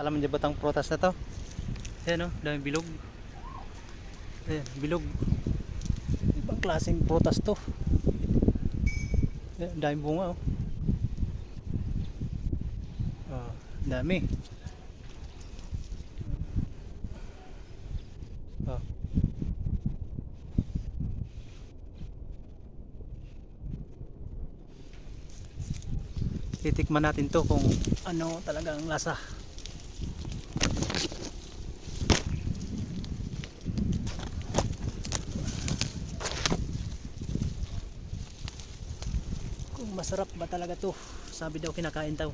Alam niyo ba tang prutas na to? Ayan o, daming bilog. Ayan, bilog. Ibang klaseng prutas to. Ayan, daming bunga o. Oh, dami. Oh. Titikman natin to kung ano talaga ang lasa. Kung masarap ba talaga to. Sabi daw kinakain daw.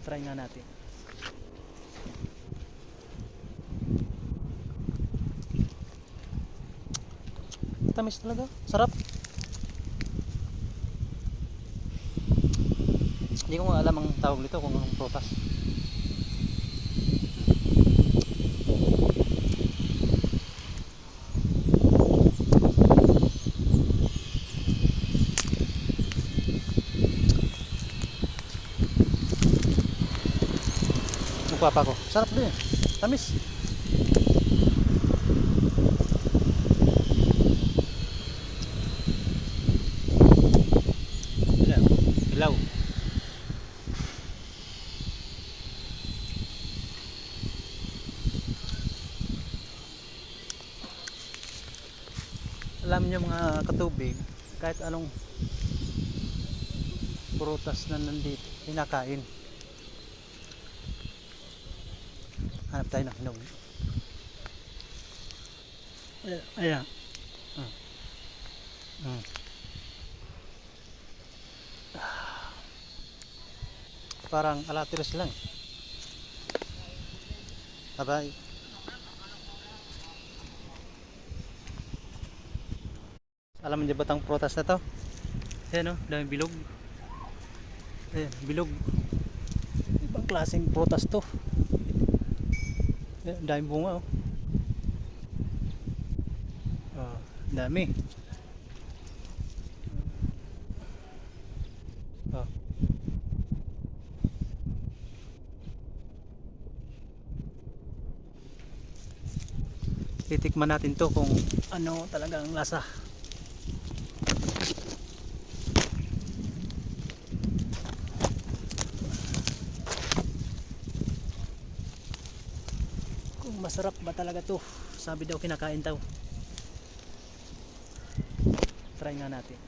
Try nga natin. Tamis talaga. Sarap. Hindi ko nga alam ang tawag nito kung anong prutas. Nagpapa ko. Sarap din. Tamis. Ilaw. Alam niyo mga katubig, kahit anong prutas na nandito, kinakain. Hanap tayo ng hinog. Ayan. Parang alatiros lang. Abay. Alam niyo ba tang prutas na to? Ayan o, daming bilog. Ayan, bilog. Ibang klaseng prutas to. Ayan, daming bunga o. Oh, dami. Oh. Titikman natin to kung ano talaga ang lasa. Kung masarap ba talaga to. Sabi daw kinakain daw. Try nga natin.